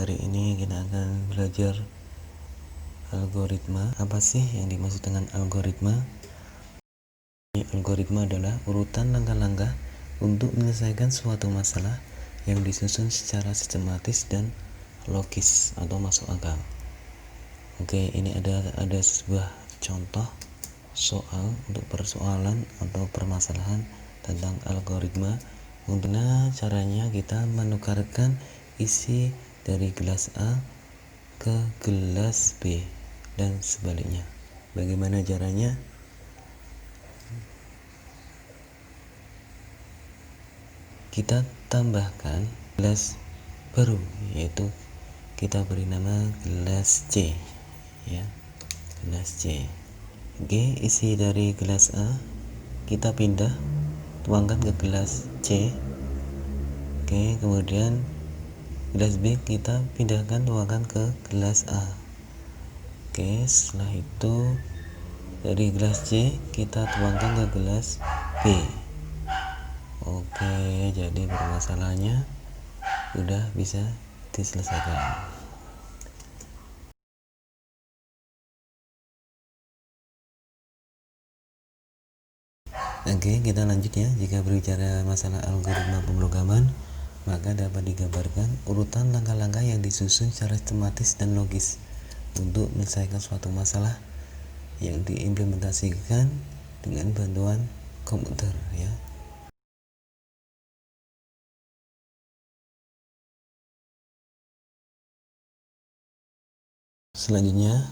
Hari ini kita akan belajar algoritma. Apa sih yang dimaksud dengan algoritma? Algoritma adalah urutan langkah-langkah untuk menyelesaikan suatu masalah yang disusun secara sistematis dan logis atau masuk akal. Oke, ini ada sebuah contoh soal untuk persoalan atau permasalahan tentang algoritma. Bagaimana caranya kita menukarkan isi dari gelas A ke gelas B dan sebaliknya. Bagaimana caranya? Kita tambahkan gelas baru, yaitu kita beri nama gelas C, ya, gelas C. Oke, isi dari gelas A kita pindah, tuangkan ke gelas C. Oke, kemudian gelas B kita pindahkan, tuangkan ke gelas A. Oke, setelah itu dari gelas C kita tuangkan ke gelas B. Oke, jadi permasalahannya sudah bisa diselesaikan. Oke, kita lanjut ya. Jika berbicara masalah algoritma pemrograman, maka dapat digambarkan urutan langkah-langkah yang disusun secara sistematis dan logis untuk menyelesaikan suatu masalah yang diimplementasikan dengan bantuan komputer, ya. Selanjutnya,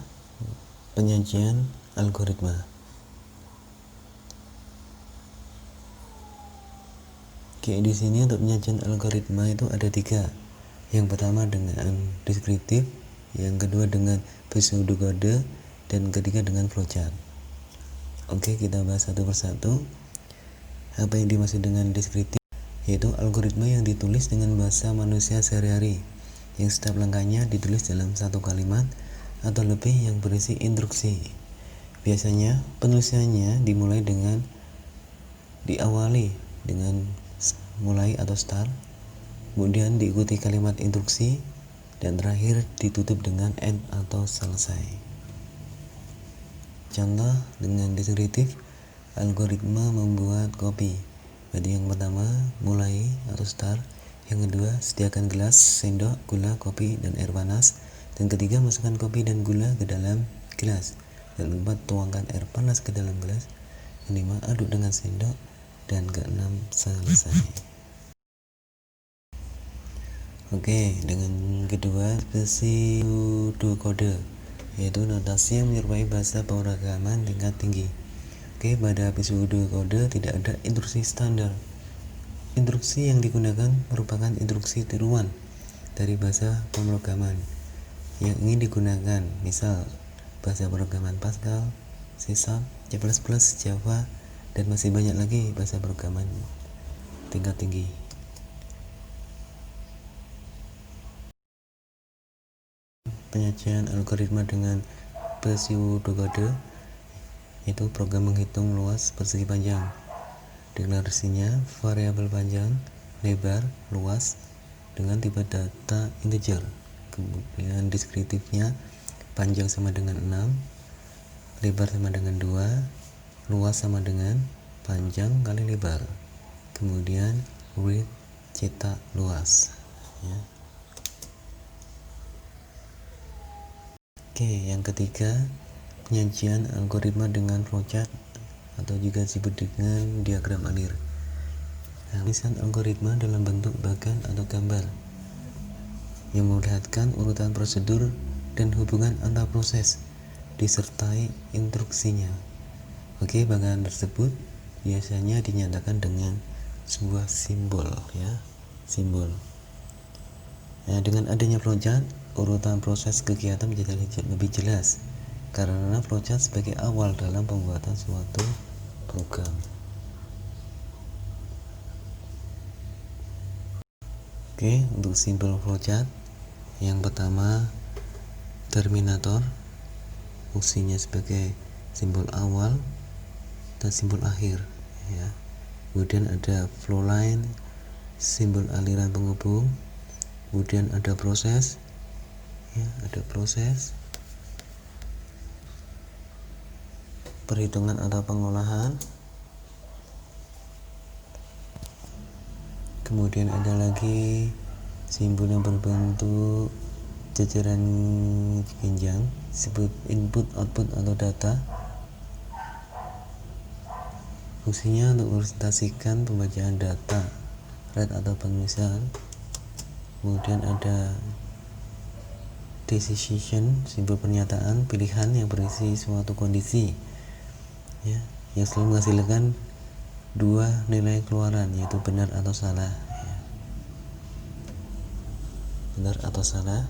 penyajian algoritma. Oke, di sini untuk penyajian algoritma itu ada 3. Yang pertama dengan deskriptif, yang kedua dengan pseudokode, dan ketiga dengan flowchart. Oke, kita bahas satu persatu. Apa yang dimaksud dengan deskriptif? Yaitu algoritma yang ditulis dengan bahasa manusia sehari-hari, yang setiap langkahnya ditulis dalam satu kalimat atau lebih yang berisi instruksi. Biasanya penulisannya diawali dengan mulai atau start, kemudian diikuti kalimat instruksi, dan terakhir ditutup dengan end atau selesai. Contoh dengan deskriptif, algoritma membuat kopi. Berarti yang pertama mulai atau start, yang kedua sediakan gelas, sendok, gula, kopi, dan air panas, dan ketiga masukkan kopi dan gula ke dalam gelas, dan keempat tuangkan air panas ke dalam gelas, yang kelima aduk dengan sendok, dan keenam selesai. Oke, dengan kedua pseudokode, yaitu notasi yang menyerupai bahasa pemrograman tingkat tinggi. Oke, pada pseudokode tidak ada instruksi standar. Instruksi yang digunakan merupakan instruksi tiruan dari bahasa pemrograman yang ingin digunakan, misal bahasa pemrograman Pascal, C#, C++, Java, dan masih banyak lagi bahasa pemrograman tingkat tinggi. Penyajian algoritma dengan pseudokode itu program menghitung luas persegi panjang. Deklarasinya variabel panjang, lebar, luas dengan tipe data integer. Kemudian deskriptifnya panjang sama dengan 6, lebar sama dengan 2, luas sama dengan panjang kali lebar. Kemudian read cetak luas, ya. Oke, yang ketiga, penyajian algoritma dengan flowchart atau juga disebut dengan diagram alir. Tulisan algoritma dalam bentuk bagan atau gambar yang memperlihatkan urutan prosedur dan hubungan antar proses disertai instruksinya. Oke, bagan tersebut biasanya dinyatakan dengan sebuah simbol, ya, simbol. Nah, dengan adanya flowchart, urutan proses kegiatan menjadi lebih jelas karena flowchart sebagai awal dalam pembuatan suatu program. Oke, untuk simbol flowchart, yang pertama terminator, fungsinya sebagai simbol awal dan simbol akhir, ya. Kemudian ada flowline, simbol aliran penghubung. Kemudian ada proses, ya, ada proses perhitungan atau pengolahan, kemudian ada lagi simbol yang berbentuk jajaran genjang disebut input, output, atau data. Fungsinya untuk merepresentasikan pembacaan data, read atau penulisan. Kemudian ada decision, simbol pernyataan, pilihan yang berisi suatu kondisi, ya, yang selalu menghasilkan dua nilai keluaran, yaitu benar atau salah, ya. Benar atau salah,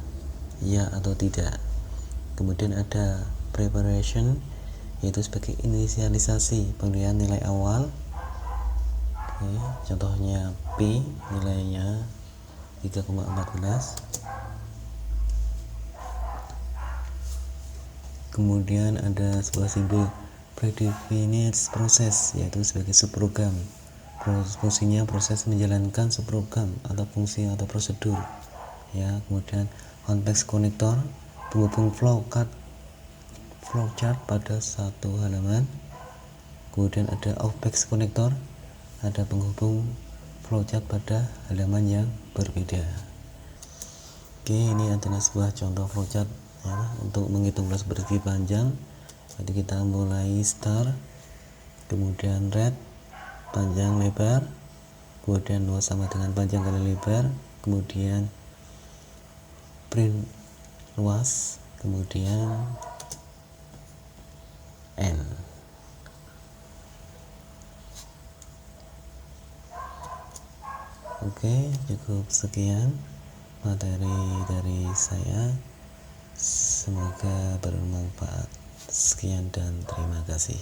ya atau tidak. Kemudian ada preparation, yaitu sebagai inisialisasi pemberian nilai awal. Oke, contohnya P nilainya 3,14. Kemudian ada sebuah simbol predefinite process, yaitu sebagai subprogram. Fungsinya proses menjalankan subprogram atau fungsi atau prosedur, ya. Kemudian context connector, penghubung flowchart pada satu halaman. Kemudian ada opex connector, ada penghubung flowchart pada halaman yang berbeda. Oke, ini adalah sebuah contoh flowchart, ya, untuk menghitung garis persegi panjang. Jadi kita mulai start, kemudian red, panjang lebar, kemudian luas sama dengan panjang kali lebar, kemudian print luas, kemudian N. Oke, cukup sekian materi dari saya. Semoga bermanfaat. Sekian dan terima kasih.